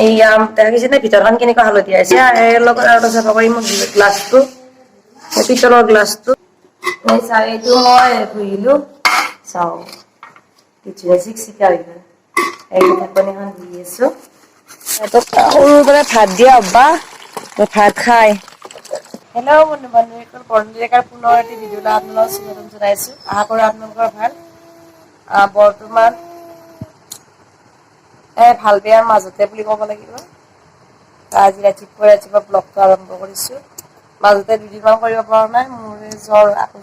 এই দেখা গৈছে নে ভিতৰখন কেনেকুৱা হালধীয়া হৈছে আৰু লগত আৰু চাফা কৰি মোক গ্লাছটো পিতলৰ গ্লাছটো এইটো মই ধুইলো চাওঁ চিকচিকা এই ঢাকনিখন দি আছো সৰুৰ পৰা ভাত দিয়া অভ্যাস ভাত খাই হেল্ল' বন্ধু বান্ধৱীসকল বনডেকাৰ পুনৰ এটি ভিডিঅ' আপোনালোকক স্বাগতম জনাইছো আশা কৰো আপোনালোকৰ ভাল বৰ্তমান ভাল বেয়াৰ মাজতে বুলি ক'ব লাগিব আজি ৰাতিপুৱা ব্লগটো আৰম্ভ কৰিছো মাজতে দুদিনমান কৰিব পৰা নাই মোৰ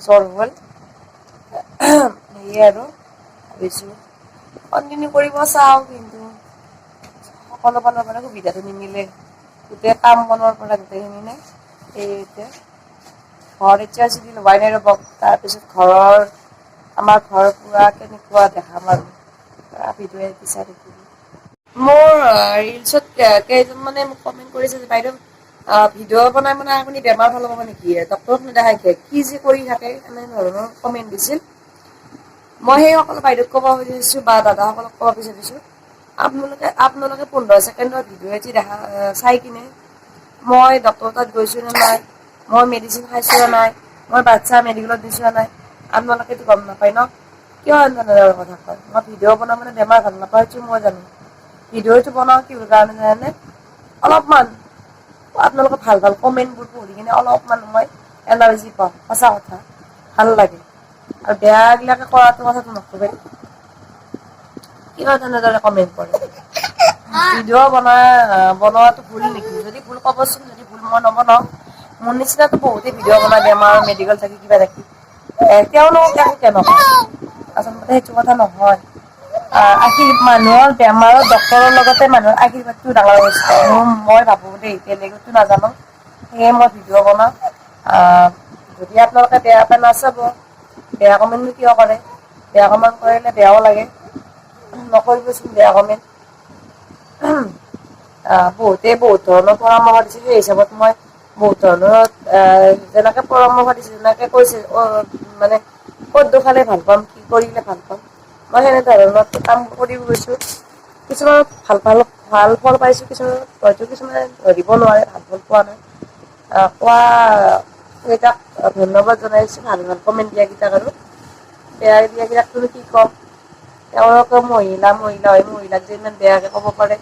জ্বৰ হ'ল সেয়ে আৰু ভাবিছো কণ্টিনিউ কৰিব চাওঁ কিন্তু সকলো ফালৰ পৰা সুবিধাটো নিমিলে গোটেই কাম বনৰ পৰা গোটেইখিনি নাই সেইতে ঘৰ এতিয়া যদি লোৱাই নাই ৰ'ব তাৰপিছত আমাৰ ঘৰ পুৰা কেনেকুৱা দেখাম আৰু ভিডিঅ' বিচাৰি মোৰ ৰিলছত কেইজনমানে মোক কমেণ্ট কৰিছে যে বাইদেউ ভিডিঅ' বনাই আপুনি বেমাৰ ভাল হ'ব নেকি ডক্তৰক নেদেখাই কি যে কৰি থাকে এনে ধৰণৰ কমেণ্ট দিছিল মই সেইসকল বাইদেউক ক'ব বিচাৰিছো বা দাদাসকলক ক'ব বিচাৰিছো আপোনালোকে 15 ছেকেণ্ডৰ ভিডিঅ' এটি চাই কিনে মই ডক্তৰৰ তাত গৈছো নে নাই মই মেডিচিন খাইছো নে নাই মই বাচ্ছা মেডিকেলত দিছো নে নাই আপোনালোকেতো গম নাপায় ন কিয় এনেধৰণৰ কথা কয় মই ভিডিঅ' বনাওঁ বেমাৰ ভাল নাপাওঁ সেইটো মই জানো ভিডিঅ'টো বনাওঁ কি কাৰণে জানেনে অলপমান আপোনালোকে ভাল কমেণ্টবোৰ পঢ়ি কিনে অলপমান মই এনাৰ্জি পাওঁ সঁচা কথা ভাল লাগে আৰু বেয়াবিলাকে কৰাটো কথাটো নক'ব কিয় তেনেদৰে কমেণ্ট কৰে ভিডিঅ' বনোৱাটো ভুল নেকি যদি ভুল ক'বচোন যদি ভুল মই নবনাওঁ মোৰ নিচিনাতো বহুতেই ভিডিঅ' বনাই বেমাৰ মেডিকেল থাকি কিবা থাকি তেওঁলোক একো তেনেকুৱা আচলতে সেইটো কথা নহয় মানুহৰ বেমাৰৰ ডক্তৰৰ লগতে মানুহৰ আশীৰ্বাদটো ডাঙৰ হৈছে মই ভাবো দেই বেলেগতো নাজানো সেয়ে মই ভিডিঅ' বনাওঁ যদি আপোনালোকে বেয়া পায় নাচাব বেয়া কমেণ্টনো কিয় কৰে বেয়া কমেণ্ট কৰিলে বেয়াও লাগে নকৰিবচোন বেয়া কমেণ্ট বহুতে বহুত ধৰণৰ পৰামৰ্শ দিছিল সেই হিচাপত মই বহুত ধৰণৰ যেনেকে পৰামৰ্শ দিছিল যেনেকে কৈছিল মানে ক'ত দুখালে ভাল পাম কি কৰিলে ভাল পাম মই সেনেধৰণৰ কাম কৰি গৈছো কিছুমান ভাল ফল পাইছো কিছুমানে ধৰিব নোৱাৰে ভাল ফল পোৱা নাই কোৱা কেইটাক ধন্যবাদ জনাইছো ভাল কমেণ্ট দিয়া কেইটাক আৰু বেয়া দিয়া কেইটাক তুমি কি কম তেওঁলোকে মহিলা হয় মহিলাক যে ইমান বেয়াকে ক'ব পাৰে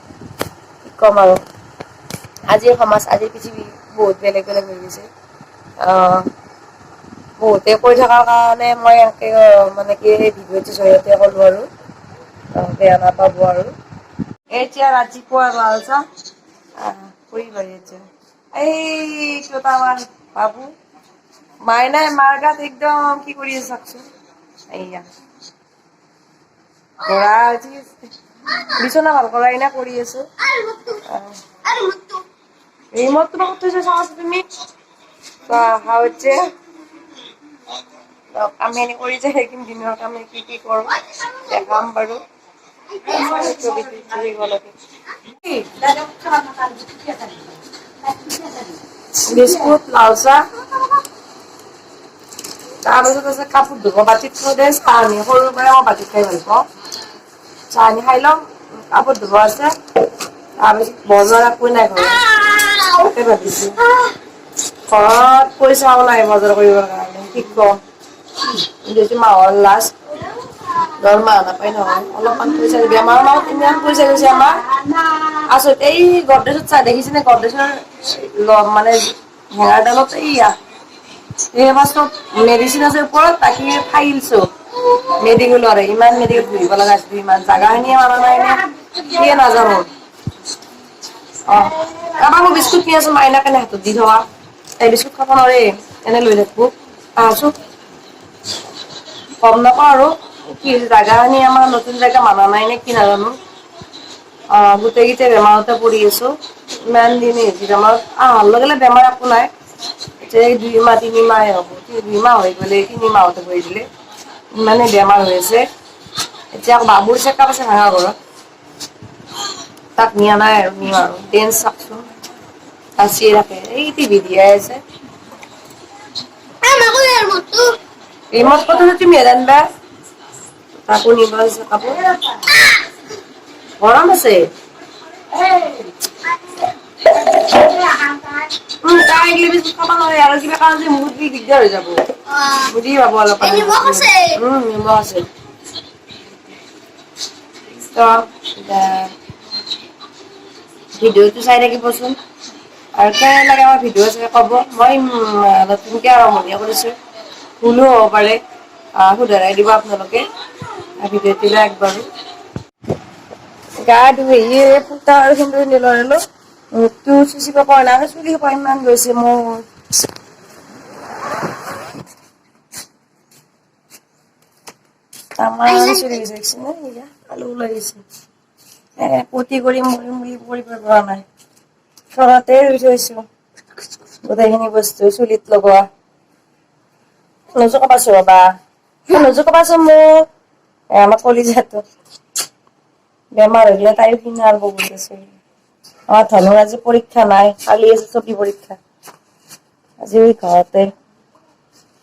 কি ক'ম আৰু আজিৰ সমাজ আজিৰ পৃথিৱী বহুত বেলেগ বেলেগ হৈ গৈছে বহুতে কৈ থকাৰ কাৰণে মই মানে কি ভিডিঅ'টোৰ জৰিয়তে ক'লো আৰু বেয়া নাপাব আৰু এতিয়া ৰাতিপুৱা লাল চাহ এইটো আমাৰ বাবু মাইনাই মাৰ গাত একদম কি কৰি আছে চাওকচোন এইয়া বিছনা ভাল কৰাই না কৰি আছো ৰিমটটো ক'ত থৈছা চাওঁচোন তুমি হচ্ছে কাম এনে কৰি যে সেইখিনি দিনৰ কাম কি কৰো দেখাম বাৰু বিস্কুট লাল চাহ তাৰপিছত আছে কাপোৰ ধুব বাতিত থৈ দে চাহ আনি সৰুৰ পৰাই মই বাতিত খাই ভাল পাওঁ চাহ আনি খাই লম কাপোৰ ধুব আছে তাৰপিছত বজাৰ একো নাই ঘৰত তাকে ভাবিছো ঘৰত পইচাও নাই বজাৰ কৰিবৰ কাৰণে কি কম যিহেতু মাহৰ লাষ্ট দৰমহা নাপায় নহয় অলপমান পইচা বেমাৰৰ মাহত ইমান পইচা গৈছে আমাৰ আচলতে এই গডৰেজত চাহ দেখিছে নে গডৰেজৰ মানে হেঙাৰডালত এই চব মেডিচিন আছে ওপৰত তাকে ফাইলছো মেডিকেলৰে ইমান মেডিকেল ঘূৰিব লগা আছে ইমান জাগাখিনিয়ে মানা নাই কিয়ে নাজানো কাৰোবাৰ মই বিস্কুট কিনি আছো মাইনা কাৰণে হাতত দি থোৱা এই বিস্কুট খাব নোৱাৰে এনে লৈ থাকবো আছো গম নাপাওঁ আৰু কি জাগাখিনি আমাৰ নতুন জাগা মানা নাই নে কি নাজানো গোটেইকেইটা বেমাৰতে পৰি আছো ইমান দিন বেমাৰত লগে বেমাৰ একো নাই এতিয়া 2 মাহ 3 মাহে হ'ব 2 মাহ হৈ গ'লে 3 মাহতে হৈ দিলে ইমানে বেমাৰ হৈ আছে এতিয়া বাবুৰ চেকআপ আছে ভাঙা ঘৰত তাক নিয়া নাই আৰু নিম আৰু ডেন্স চাওকচোন চিয়ে থাকে এই টিভি দিয়াই আছে ৰিমট কত আছে তুমি জানবা কাপোৰ নিব আছে কাপোৰ গৰম আছে খাব নোৱাৰে আৰু কিবা কাৰণ যে মোৰ দিগদাৰ হৈ যাব বুজি পাব অলপ নিমখ আছে ভিডিঅ'টো চাই থাকিবচোন আৰু কেনেকৈ আমাৰ ভিডিঅ' চাই ক'ব মই নতুনকৈ আৰম্ভণি কৰিছোঁ ভুলো হ'ব পাৰে শুধৰাই দিব আপোনালোকে ভিডিঅ'টো লাইক বাৰু গা ধুই ফুটা আৰু সুন্দৰ নিললো মুখটো চুচিব পৰা নাই আৰু চুলি সোপা ইমান গৈছে মোৰ আমাৰ চুলি গৈছে নে আলু লাগিছে পতি কৰি মৰিম বুলি কৰিব পৰা নাই ঘৰতে ৰুই থৈছো গোটেইখিনি বস্তু চুলিত লগোৱা নজোকাবাছো ৰবা নজোকাবাচোন মোক আমাৰ কলিজাটো বেমাৰ হৈ গলে তাইও কিনাৰ বহুত আছে ধনৰ আজি পৰীক্ষা নাই কালি আছে ছবি পৰীক্ষা আজি ঘৰতে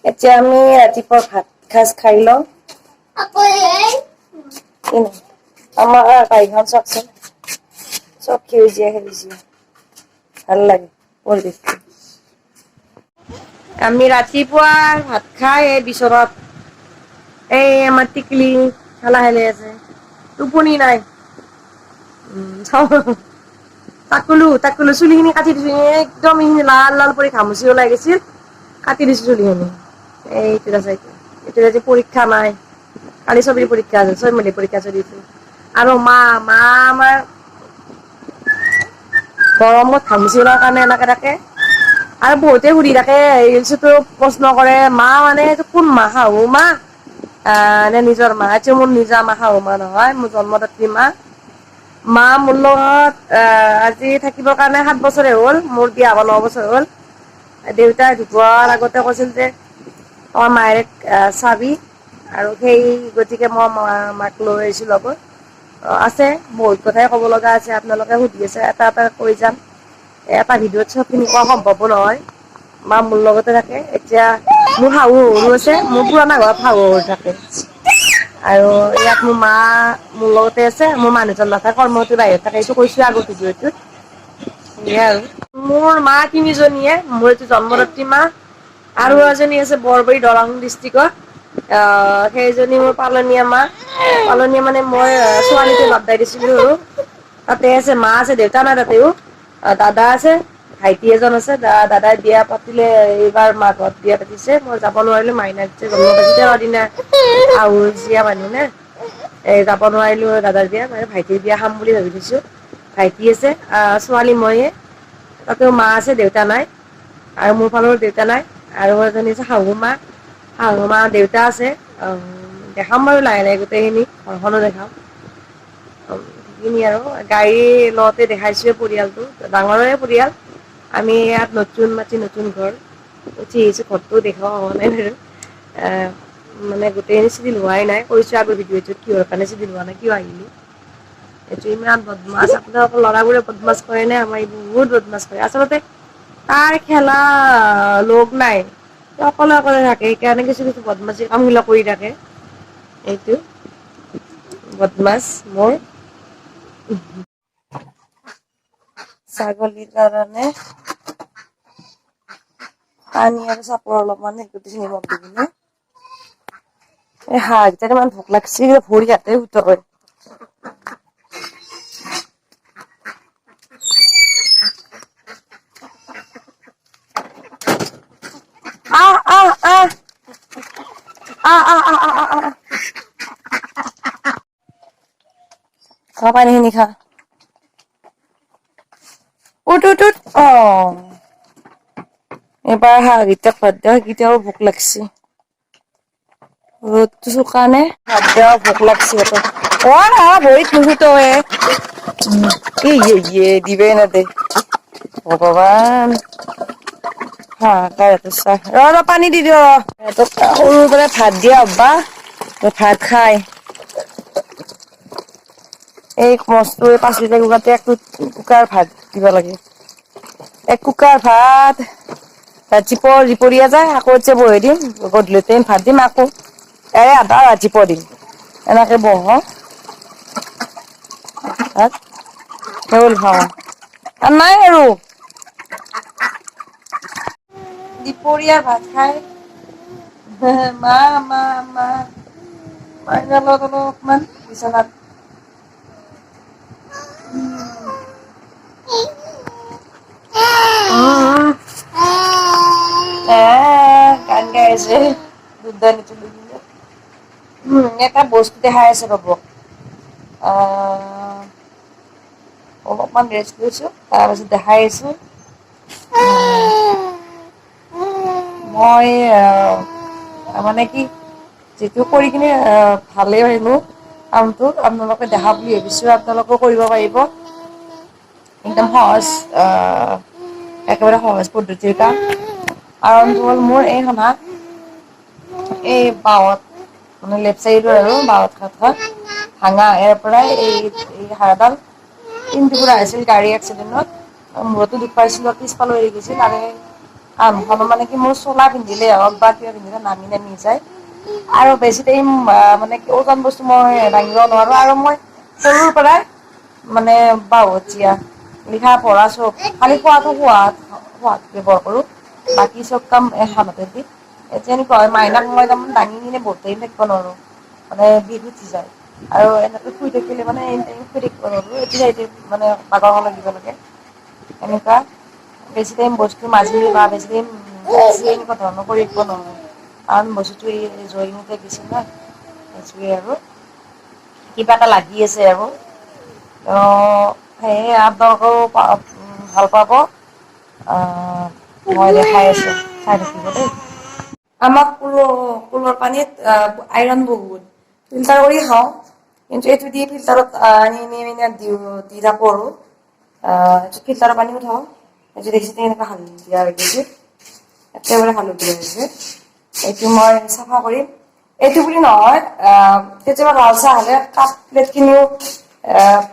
এতিয়া আমি ৰাতিপুৱা ভাত সাজ খাই লওঁ আমাৰ বাৰীখন চাওকচোন চব সেউজীয়া সেউজীয়া ভাল লাগে পৰিৱেশটো আমি ৰাতিপুৱা ভাত খাই এই বিচনাত এই আমাৰ টিকলি খেলা খেলি আছে টোপনি নাই তাকলো চুলিখিনি কাটি দিছো একদম এইখিনি লাল লাল কৰি ঘামুচি ওলাই গৈছিল কাটি দিছো চুলিখিনি এইটো আছে এইটো আজি পৰীক্ষা নাই কালি ছবিৰ পৰীক্ষা আছে 6 মিনিট পৰীক্ষা চলিছে আৰু মা আমাৰ গৰমত ঘামুচি ওলোৱাৰ কাৰণে এনেকে থাকে আৰু বহুতে সুধি থাকে ৰিলচতো প্ৰশ্ন কৰে মা মানে কোন মা শাহু মা নে নিজৰ মা এইটো মোৰ নিজা মা শাহু মা নহয় মোৰ জন্মদাত্ৰী মা মোৰ লগত আজি থাকিবৰ কাৰণে 7 বছৰে হ'ল মোৰ বিয়া হোৱা 9 বছৰ হ'ল দেউতাই ঢুকোৱাৰ আগতে কৈছিল যে মায়েক চাবি আৰু সেই গতিকে মই মাক লৈ আহিছো লগত আছে বহুত কথাই ক'ব লগা আছে আপোনালোকে সুধি আছে এটা এটা কৈ যাম এটা ভিডিঅ'ত চবখিনি কোৱা সম্ভৱো নহয় মা মোৰ লগতে থাকে এতিয়া মোৰ শাহু শহুৰো আছে মোৰ পুৰণা ঘৰত শাহু শহুৰ থাকে আৰু ইয়াত মোৰ মা মোৰ লগতে আছে মোৰ মানুহজন নাথাকে কৰ্মসূত্ৰে বাহিৰত থাকে এইটো কৈছো আগত ভিডিঅ'টোত সেয়াই আৰু মোৰ মা 3 জনীয়ে মোৰ এইটো জন্মদাত্ৰী মা আৰু এজনী আছে বৰবৰী দৰং ডিষ্ট্ৰিক্টত সেইজনী মোৰ পালনীয়া মা পালনীয়া মানে মই ছোৱালীটো বাগদাই দিছিলো আৰু তাতে আছে মা আছে দেউতা নাই তাতেও দাদা আছে ভাইটি এজন আছে দাদাই বিয়া পাতিলে এইবাৰ মাঘত বিয়া পাতিছে মই যাব নোৱাৰিলো মাইনা জন্ম পাইছে 13 দিনা আহুচীয়া মানুহ নে যাব নোৱাৰিলো দাদাৰ বিয়া মানে ভাইটিৰ বিয়া খাম বুলি ভাবি থৈছো ভাইটি আছে ছোৱালী মইয়ে তাতেও মা আছে দেউতা নাই আৰু মোৰ ফালৰ দেউতা নাই আৰু এজনী আছে শাহু মা দেউতা আছে দেখাম বাৰু লাহে লাহে গোটেইখিনি ঘৰখনো দেখাম সেইখিনি আৰু গাড়ী লওঁতে দেখাইছোৱে পৰিয়ালটো ডাঙৰৰে পৰিয়াল আমি ইয়াত নতুন মাটি নতুন ঘৰ উঠি আহিছো ঘৰটো দেখুওৱা হোৱা নাই বাৰু মানে গোটেইখিনি চিজিল হোৱাই নাই কৈছো আগৰ ভিডিঅ'টোত কিহৰ কাৰণে চিজিল হোৱা নাই কিয় আহিলো এইটো ইমান বদমাছ আপোনালোকৰ ল'ৰাবোৰে বদমাছ কৰে নে আমাৰ বহুত বদমাছ কৰে আচলতে তাৰ খেলা লগ নাই অকলে অকলে থাকে সেইকাৰণে কিছু বদমাছি কামবিলাক কৰি থাকে এইটো বদমাছ মোৰ ছাগলীৰ কাৰণে পানী আৰু চাপৰ অলপমান নিমখ দি কিনে এই হাঁহকেইটাৰ ইমান ভোক লাগছে ভৰি হাতে উতৰে খা পানীখিনি খা উঠ এবাৰ হাঁহকেইটাক ভাত দিয়া সেইকেইটাও ভোক লাগছে ৰ'দটো চোকা নে ভাত দিয়া ভোক লাগছে ভৰিত নুফুটোৱে দিবই নেদে ভগৱান ৰ পানী দি দিওঁ সৰুৰ পৰা ভাত দিয়া অভ্যাস ভাত খাই এই মস্তো 5 লিটাৰ কুকাৰতে 1 কুকাৰ ভাত দিব লাগে 1 কুকাৰ ভাত দুপৰীয়া যায় আকৌ এতিয়া বহাই দিম গধূলি ভাত দিম আকৌ আধা ৰাতিপুৱা দিম এনেকে বহাও হ'ল খাওঁ আৰু নাই আৰু দুপৰীয়া ভাত খাই মা মা মা মাইনাৰ লগত অলপমান বিচনাত গান গাই আছে এটা বস্তু দেখাই আছে ৰ'ব অলপমান ৰেষ্ট লৈছোঁ তাৰপিছত দেখাই আছোঁ মই মানে কি যিটো কৰি কিনে ভালেই আহিলোঁ কামটো আপোনালোকে দেখা বুলি ভাবিছোঁ আপোনালোকেও কৰিব পাৰিব একদম সহজ একেবাৰে সহজ পদ্ধতিৰ কাম কাৰণটো হ'ল মোৰ এই শুনা এই বাৱত মানে লেফ্ট চাইডৰ আৰু বাৱত কাষত ভাঙা ইয়াৰ পৰাই এই হাড়ডাল তিনটুকুৰা হৈছিল গাড়ী এক্সিডেণ্টত মূৰতো দুখ পাইছিলোঁ পিছফালে এৰি গৈছিল আৰু কাণখনো মানে কি মোৰ চোলা পিন্ধিলে হওক বা কিবা পিন্ধিলে নামি নামি যায় আৰু বেছি টাইম মানে কি ওজন বস্তু মই দাঙিব নোৱাৰোঁ আৰু মই সৰুৰ পৰাই মানে বাৱতীয়া লিখা পঢ়া চব খালি খোৱাটো ব্যৱহাৰ কৰোঁ বাকী চব কাম এখন হাতে দি যেনেকুৱা হয় মাইনাক মই তাৰমানে দাঙি কিনে বহুত টাইম থাকিব নোৱাৰোঁ মানে বিষ উঠি যায় আৰু এনেকৈ শুই থাকিলে মানে শুই থাকিব নোৱাৰোঁ এতিয়া মানে বাগৰ লাগিব লাগে এনেকুৱা বেছি টাইম বস্তু মাজি বা বেছি টাইম এনেকুৱা ধৰণৰ কৰি থাকিব নোৱাৰোঁ কাৰণ বস্তুটো এই জইনতে দিছে ন সেইটোৱে আৰু কিবা এটা লাগি আছে আৰু সেয়ে আপোনালোকেও ভাল পাব মই দেখাই আছোঁ চাই থাকিব দেই আমাক কুলৰ পানীত আইৰণ বহুত ফিল্টাৰ কৰি খাওঁ কিন্তু এইটো দি ফিল্টাৰত আনি দি থাকোঁ আৰু ফিল্টাৰৰ পানীও খাওঁ এইটো দেখিছে এনেকুৱা হালধীয়া হৈ গৈছে একেবাৰে হালধীয়া হৈছে এইটো মই চাফা কৰিম এইটো বুলি নহয় কেতিয়াবা লাল চাহ হ'লে কাপ প্লেটখিনিও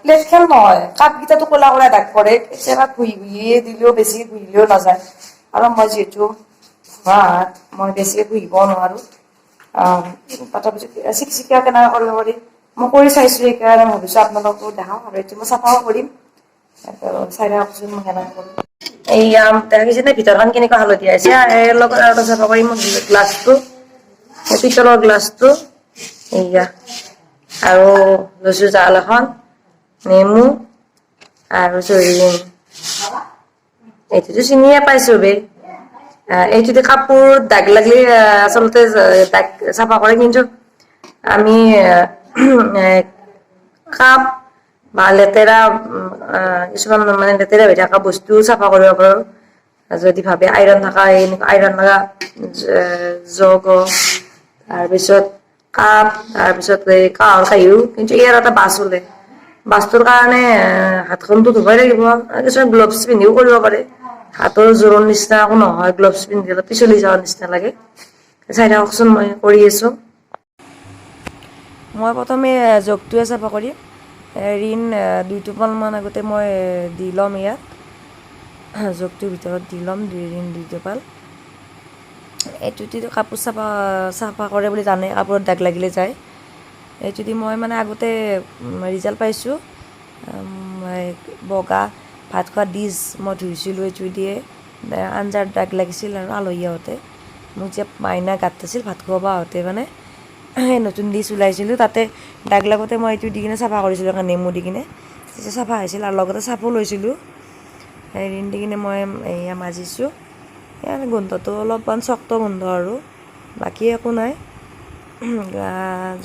প্লেটখন নহয় কাপকেইটাতো ক'লা ক'লা দাগ পৰে কেতিয়াবা ঘঁহিয়ে দিলেও বেছি ঘঁহিলেও নাযায় আৰু মই যিহেতু মই বেছিকৈ ঘঁহিব নোৱাৰোঁ তাৰপিছত চিকচিকীয়া কেনেকৈ কৰিব পাৰি মই কৰি চাইছোঁ সেইকাৰণে ভাবিছোঁ আপোনালোকো দেখাওঁ আৰু এইটো মই চাফাও কৰিম চাই থাককচোন মই কেনেকৈ কৰিম এইয়া দেখিছে নে ভিতৰখন কেনেকুৱা হালধীয়া হৈছে লগত আৰু এটা চাফা কৰিম গ্লাছটো পিতলৰ গ্লাছটো এইয়া আৰু লৈছোঁ জাল এখন নেমু আৰু জৰিনেমু এইটোতো চিনিয়ে পাইছোঁ বে এইটোতে কাপোৰত দাগ লাগিলে আচলতে দাগ চাফা কৰে কিন্তু আমি কাপ বা লেতেৰা কিছুমান মানে লেতেৰা হৈ থকা বস্তু চাফা কৰিব পাৰোঁ যদি ভাবে আইৰণ থকা আইৰণ লগা জগ তাৰপিছত কাপ তাৰপিছত এই কাঁহৰ কাঁহীও কিন্তু ইয়াৰ এটা বাছ ওলায় বাছটোৰ কাৰণে হাতখনতো ধুবই লাগিব কিছুমান গ্লভছ পিন্ধিও কৰিব পাৰে হাতৰ জোৰৰ নিচিনা একো নহয় গ্লভছ পিন্ধিলে পিছলি যোৱাৰ নিচিনা লাগে চাই থাককচোন মই কৰি আছোঁ মই প্ৰথমে জগটোৱে চাফা কৰিম ৰিন 2 টোপালমান আগতে মই দি ল'ম ইয়াত জগটোৰ ভিতৰত দি ল'ম ৰিন 2 টোপাল এইটো দি কাপোৰ চাফা কৰে বুলি জানে কাপোৰত দাগ লাগিলে যায় এইটো দি মই মানে আগতে ৰিজাল্ট পাইছোঁ বগা ভাত খোৱা ডিছ মই ধুইছিলোঁ এইটো দিয়ে আঞ্জাৰ দাগ লাগিছিল আৰু আলহী আহোঁতে মোক যে মাইনা গাত আছিল ভাত খুৱাব আহোঁতে মানে সেই নতুন ডিছ ওলাইছিলোঁ তাতে দাগ লাগোতে মই এইটো দি কিনে চাফা কৰিছিলোঁ নেমু দি কিনে তেতিয়া চাফা হৈছিল আৰু লগতে চাফো লৈছিলোঁ ৰিন দি কিনে মই এয়া মাজিছোঁ ইয়াৰ গোন্ধটো অলপমান চক্ত গোন্ধ আৰু বাকী একো নাই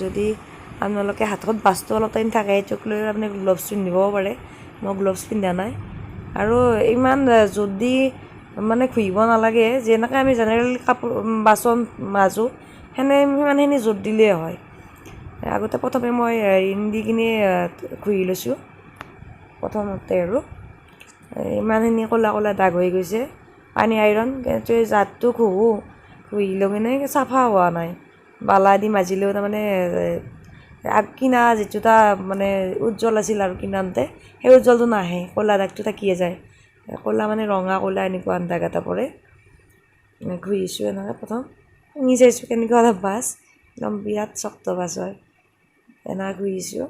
যদি আপোনালোকে হাতত বাছটো অলপ টাইম থাকে এইটোক লৈ আপুনি গ্লভছ পিন্ধিবও পাৰে মই গ্লভছ পিন্ধা নাই আৰু ইমান যদি মানে ঘঁহিব নালাগে যেনেকৈ আমি জেনেৰেলি কাপোৰ বাচন মাজোঁ সিমানখিনি জোৰ দিলেই হয় আগতে প্ৰথমে মই ৰিন দি কিনে ঘঁহি লৈছোঁ প্ৰথমতে আৰু ইমানখিনি ক'লা ক'লা দাগ হৈ গৈছে পানী আইৰণ কিন্তু এই জাতটো ঘঁহিলেও মানে চাফা হোৱা নাই বালা দি মাজিলেও তাৰমানে কিনা যিটো এটা মানে উজ্জ্বল আছিল আৰু কিনানতে সেই উজ্জ্বলটো নাহে ক'লা দাগটো থাকিয়ে যায় ক'লা মানে ৰঙা ক'লা এনেকুৱা দাগ এটা পৰে ঘঁহিছোঁ এনেকৈ প্ৰথম শুনি চাইছোঁ কেনেকুৱা এটা বাছ একদম বিৰাট চক্ত বাছ হয় এনেকৈ ঘঁহিছোঁ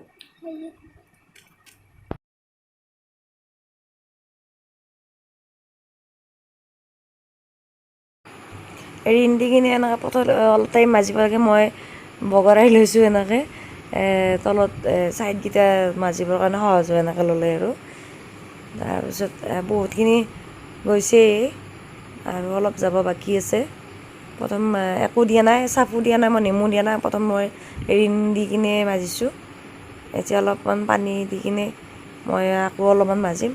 ৰিন দি কিনে এনেকৈ প্ৰথম অলপ টাইম মাজিব লাগে। মই বগৰাই লৈছোঁ এনেকৈ তলত ছাইডকেইটা মাজিবৰ কাৰণে সহজ হয় এনেকৈ ল'লে আৰু। তাৰপিছত বহুতখিনি গৈছেই আৰু অলপ যাব বাকী আছে। প্ৰথম একো দিয়া নাই, চাফো দিয়া নাই, মই নেমু দিয়া নাই, প্ৰথম মই ৰিন দি কিনে মাজিছোঁ। এতিয়া অলপমান পানী দি কিনে মই আকৌ অলপমান মাজিম।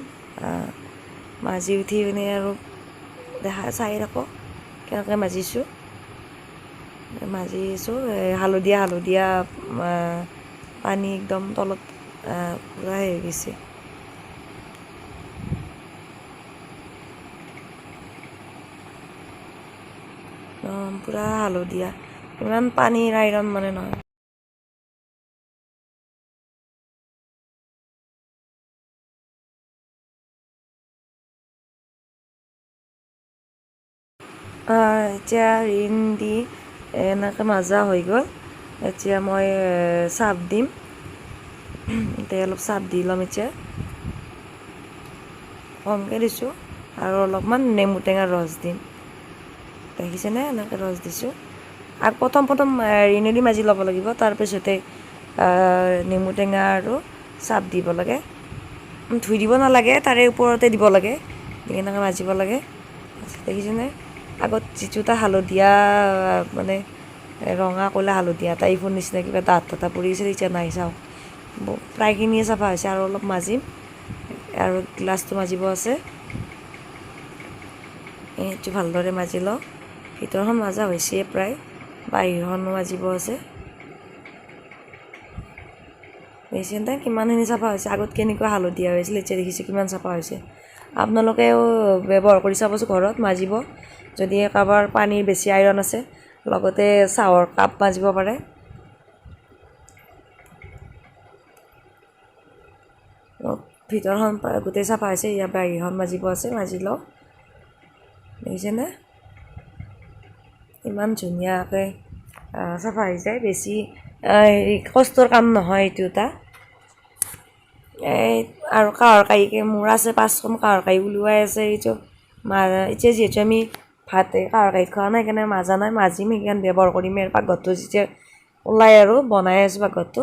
মাজি উঠি কিনে আৰু চাই থাকোঁ কেনেকৈ মাজিছোঁ। হালধীয়া পানী একদম তলত পূৰা হৈ গৈছে। পূৰা হালধীয়া, ইমান পানীৰ আইৰণ মানে নহয়। এতিয়া ৰিন দি এনেকৈ মাজা হৈ গ'ল। এতিয়া মই চাৰ্ফ দিম। এতিয়া অলপ চাৰ্ফ দি ল'ম। এতিয়া কমকৈ দিছোঁ আৰু অলপমান নেমু টেঙাৰ ৰস দিম। দেখিছেনে এনেকৈ ৰস দিছোঁ। আৰু প্ৰথম ৰিনেদি মাজি ল'ব লাগিব, তাৰপিছতে নেমু টেঙা আৰু চাৰ্ফ দিব লাগে। ধুই দিব নালাগে, তাৰে ওপৰতে দিব লাগে, এনেকৈ মাজিব লাগে। দেখিছেনে আগত যিটো এটা হালধীয়া মানে ৰঙা ক'লা হালধীয়া টাইপৰ নিচিনা কিবা ডাঠ এটা পৰিছিল, এতিয়া নাই চাওক প্ৰায়খিনিয়ে চাফা হৈছে। আৰু অলপ মাজিম আৰু গ্লাছটো মাজিব আছে। এইটো ভালদৰে মাজি লওঁ। ভিতৰখন মাজা হৈছে প্ৰায়, বাহিৰখনো মাজিব আছে। দেখিছেনে কিমানখিনি চাফা হৈছে। আগত কেনেকুৱা হালধীয়া হৈছিল, এতিয়া দেখিছে কিমান চাফা হৈছে। আপোনালোকেও ব্যৱহাৰ কৰি চাবচোন ঘৰত, মাজিব। যদি কাৰোবাৰ পানীৰ বেছি আইৰণ আছে, লগতে চাহৰ কাপ মাজিব পাৰে। ভিতৰখন গোটেই চাফা হৈছে, ইয়াৰ বাহিৰখন মাজিব আছে, মাজি লওঁ। দেখিছেনে ইমান ধুনীয়াকৈ চাফা হৈ যায়। বেছি কষ্টৰ কাম নহয় এইটো এটা। আৰু কাঁহৰ কাঁহীকে মোৰ আছে 5খন কাঁহৰ কাঁহী ওলোৱাই আছে। এইটো এতিয়া যিহেতু আমি ভাত কাঁহৰ কাঁহীত খোৱা নাই, সেইকাৰণে মাজা নাই। মাজিম, সেইকাৰণে ব্যৱহাৰ কৰিম আৰু পাকঘৰটো যেতিয়া ওলাই আৰু বনাই আছোঁ পাকঘৰটো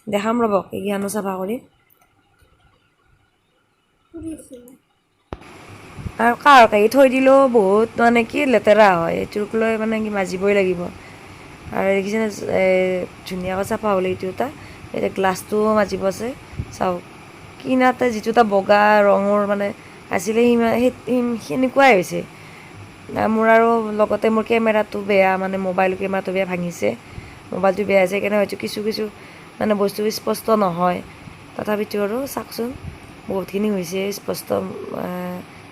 দেখাম ৰ'ব, এইকেইখনো চাফা কৰিম। আৰু কাঁহৰ কাঁহী থৈ দিলেও বহুত মানে কি লেতেৰা হয়, এইটোক লৈ মানে কি মাজিবই লাগিব। আৰু দেখিছেনে ধুনীয়াকৈ চাফা হ'ল এইটো এটা। এতিয়া গ্লাছটোও মাজিব আছে। চাওক কিনাতে যিটো এটা বগা ৰঙৰ মানে আছিলে, সেনেকুৱাই হৈছে। মোৰ আৰু লগতে মোৰ কেমেৰাটো বেয়া, মানে মোবাইল কেমেৰাটো বেয়া, ভাঙিছে। মোবাইলটো বেয়া হৈছে, সেইকাৰণে হয়তো কিছু মানে বস্তু স্পষ্ট নহয়। তথাপিতো আৰু চাওকচোন বহুতখিনি হৈছে স্পষ্ট।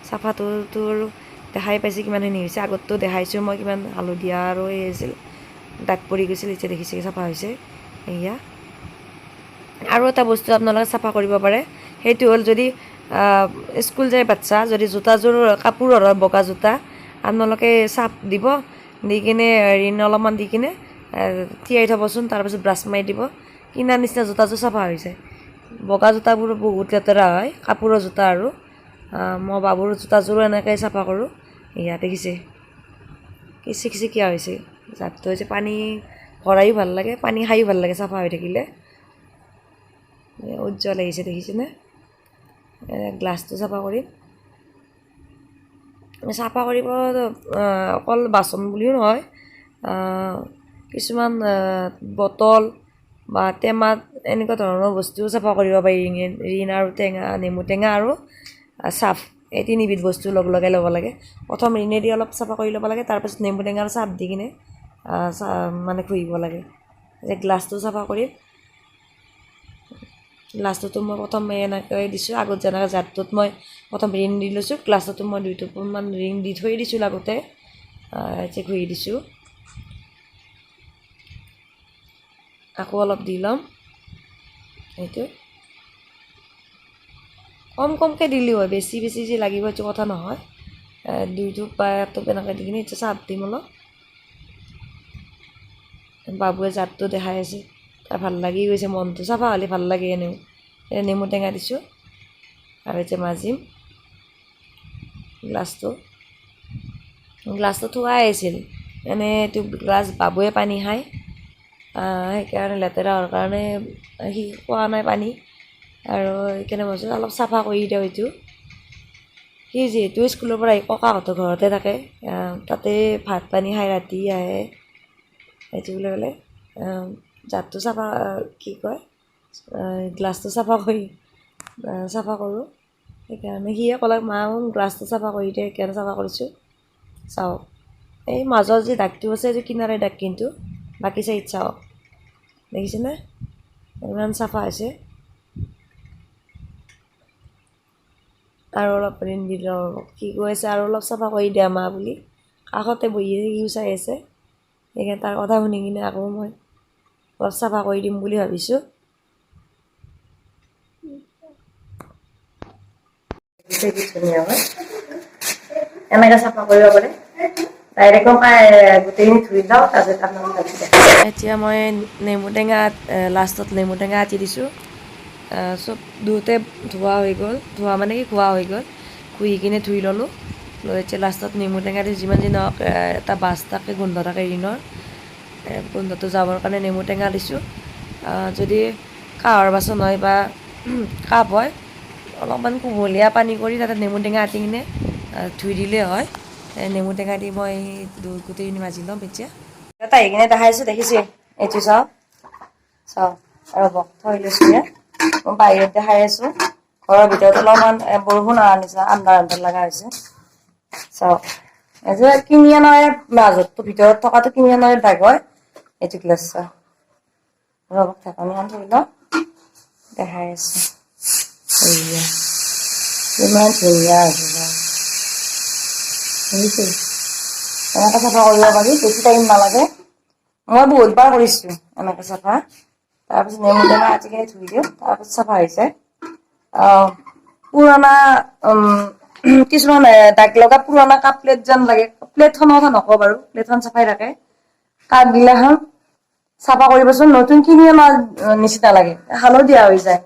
চাফাটোতো আৰু দেখাই পাইছে কিমানখিনি হৈছে। আগততো দেখাইছোঁ মই কিমান হালধীয়া আৰু এই আছিল, দাগ পৰি গৈছিল। এতিয়া দেখিছে চাফা হৈছে। এয়া আৰু এটা বস্তু আপোনালোকে চাফা কৰিব পাৰে, সেইটো হ'ল যদি স্কুল যায় বাচ্ছা, যদি জোতাযোৰ কাপোৰৰ বগা জোতা, আপোনালোকে চাৰ্ফ দিব, দি কিনে ৰিন অলপমান দি কিনে তিয়াই থ'বচোন। তাৰপিছত ব্ৰাছ মাৰি দিব, কিনাৰ নিচিনা জোতাযোৰ চাফা হৈ যায়। বগা জোতাবোৰ বহুত লেতেৰা হয়, কাপোৰৰ জোতা আৰু। মই বাবুৰ জোতাযোৰো এনেকৈ চাফা কৰোঁ। এয়া দেখিছে কি চিকচিকীয়া হৈছে, জাপটো হৈছে। পানী ভৰাইও ভাল লাগে, পানী খায়ো ভাল লাগে চাফা হৈ থাকিলে। উজ্জ্বল আহিছে, দেখিছেনে। গ্লাছটো চাফা কৰিম। চাফা কৰিব অকল বাচন বুলিও নহয়, কিছুমান বটল বা টেমাত এনেকুৱা ধৰণৰ বস্তুও চাফা কৰিব পাৰি। ৰিন আৰু নেমু টেঙা আৰু চাৰ্ফ, এই তিনিবিধ বস্তু লগাই ল'ব লাগে। প্ৰথম ৰিনেদি অলপ চাফা কৰি ল'ব লাগে, তাৰপিছত নেমু টেঙা আৰু চাৰ্ফ দি কিনে মানে ঘঁহিব লাগে। যে গ্লাছটো চাফা কৰিম। গ্লাছটোতো মই প্ৰথম এনেকৈ দিছোঁ, আগত যেনেকৈ জাৰটোত মই প্ৰথম ৰিন দি লৈছোঁ, গ্লাছতো মই 2 টোপালমান ৰিন দি থৈ দিছোঁ আগতে। এতিয়া ঘঁহি দিছোঁ, আকৌ অলপ দি ল'ম। সেইটো কমকৈ দিলেও হয়, বেছি যে লাগিব এইটো কথা নহয়। 2 টোপ বা 1 টোপ এনেকৈ দি কিনে এতিয়া চাৰ্ফ দিম অলপ। বাবুৱে জাৰটো দেখাই আছে, তাৰ ভাল লাগি গৈছে, মনটো চাফা হ'লে ভাল লাগে এনেও। নেমু টেঙা দিছোঁ আৰু এতিয়া মাজিম গ্লাছটো থোৱাই আছিল, এনে এইটো গ্লাছ বাবুৱে পানী খায়, সেইকাৰণে লেতেৰা হোৱাৰ কাৰণে সি খোৱা নাই পানী, আৰু সেইকাৰণে ভাবিছোঁ অলপ চাফা কৰি দিওঁ এইটো। সি যিহেতু স্কুলৰ পৰা আহি ককাহঁতৰ ঘৰতে থাকে, তাতে ভাত পানী খাই ৰাতি আহে, সেইটো বুলি ক'লে জাতটো চাফা কি কয় গ্লাছটো চাফা কৰোঁ। সেইকাৰণে সিয়ে ক'লে মা গ্লাছটো চাফা কৰি দিয়ে, সেইকাৰণে চাফা কৰিছোঁ। চাওক এই মাজৰ যি দাগটো আছে এইটো কিনাৰে দাগ, কিন্তু বাকী চাইড চাওক দেখিছেনে ইমান চাফা হৈছে। আৰু অলপ ঋণ দিলোঁ, কি কৈ আছে আৰু অলপ চাফা কৰি দিয়া মা বুলি, কাষতে বহি সিও চাই আছে। সেইকাৰণে তাৰ কথা শুনি কিনে আকৌ মই অলপ চাফা কৰি দিম বুলি ভাবিছোঁ। এনেকৈ চাফা কৰিব পাৰে, ডাইৰেক্ট গোটেইখিনি ধুই লওঁ, তাৰপিছত আপোনালোকক এতিয়া মই নেমু টেঙা লাষ্টত নেমু টেঙা আটি দিছোঁ। চব ধুওঁতে ধোৱা হৈ গ'ল, ধোৱা মানে কি খোৱা হৈ গ'ল, ধুই কিনে ধুই ল'লোঁ, লৈ এতিয়া লাষ্টত নেমু টেঙা দি যিমান যি নহওক এটা বাছ থাকে, গোন্ধ থাকে ঋণৰ, গোন্ধটো যাবৰ কাৰণে নেমু টেঙা দিছোঁ। যদি কাঁহৰ বাচন হয় বা কাপ হয়, অলপমান কুমলীয়া পানী কৰি তাতে নেমু টেঙা আটি কিনে ধুই দিলেই হয়। নেমু টেঙা দি মই গোটেইখিনি মাজি ল'ম এতিয়া। তাত আহি কিনে দেখাইছোঁ, দেখিছে এইটো চাওক, চাওক ৰ'ব থৈ লৈছোঁ ইয়াত, মই বাহিৰত দেখাই আছোঁ। ঘৰৰ ভিতৰত অলপমান বৰষুণ অহাৰ নিচিনা আন্ধাৰ আন্ধাৰ লগা হৈছে। চাওক এইযোৰ কিনি অনা মাজতটো ভিতৰত থকাটো কিনি অনাৰ দাগ হয়, এইটো গ্লাছ চাওক। ৰ'ব ঢাকনিখন থৈ লওঁ, দেখাই আছোঁ। এইয়া ইমান ধুনীয়া হৈছে চাওক, বুজিছে এনেকৈ চাফা কৰিব পাৰি, বেছি টাইম নালাগে। মই বহুতবাৰ কৰিছোঁ এনেকৈ চাফা, তাৰপিছত নেমু টেঙা আটিখিনি ধুই দিওঁ, তাৰপিছত চাফা হৈ যায়। পুৰণা কিছুমান দাগ লগা পুৰণা কাপ প্লেট যেন লাগে, প্লেটখনৰ কথা নকওঁ বাৰু, প্লেটখন চাফাই থাকে, কাপগিলাখন চাফা কৰিবচোন, নতুন কিনি অনা নিচিনা লাগে, হালধীয়া হৈ যায়।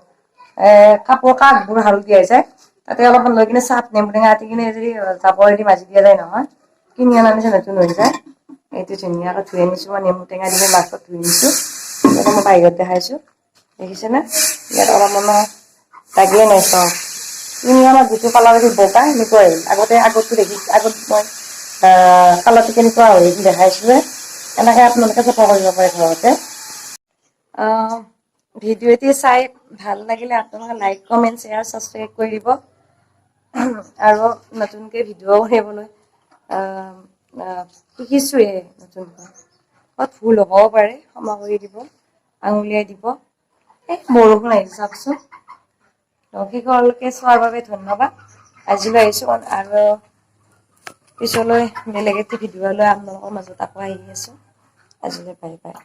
কাপোৰ কাষবোৰ হালধীয়া হৈ যায়, তাতে অলপমান লৈ কিনে চাট নেমু টেঙা আটি কিনে যদি জাবৰেদি মাজি দিয়া যায় নহয়, কিনি অনা নিচিনা নতুন হৈ যায়। এইটো ধুনীয়াকৈ ধুই আনিছোঁ, মই নেমু টেঙা দি লাষ্টত ধুই আনিছোঁ, মই বাহিৰত দেখাইছোঁ, দেখিছেনে ইয়াত অলপমান দাগেই নাই চাওক। কিনি অনা যিটো কালাৰ বগা সেনেকুৱাই, আগতটো দেখিছোঁ, আগত মই কালাৰটো কেনেকুৱা হয় দেখাইছোঁৱে, এনেকৈ আপোনালোকে চাফা কৰিব পাৰে ঘৰতে। ভিডিঅ'টি চাই ভাল লাগিলে আপোনালোকে লাইক, কমেণ্ট, শ্বেয়াৰ, ছাবস্ক্ৰাইব কৰি দিব। আৰু নতুনকৈ ভিডিঅ' বনাবলৈ শিকিছোঁহে নতুনকৈ, ভুল হ'বও পাৰে, ক্ষমা কৰি দিব, আঙুলিয়াই দিব। বৰষুণ আহিছে চাওকচোন। শেষলৈকে চোৱাৰ বাবে ধন্যবাদ। আজিলৈ আহিছোঁ, আৰু পিছলৈ বেলেগ এটি ভিডিঅ' লৈ আপোনালোকৰ মাজত আকৌ আহি আছোঁ। আজিলৈ বাই বাই।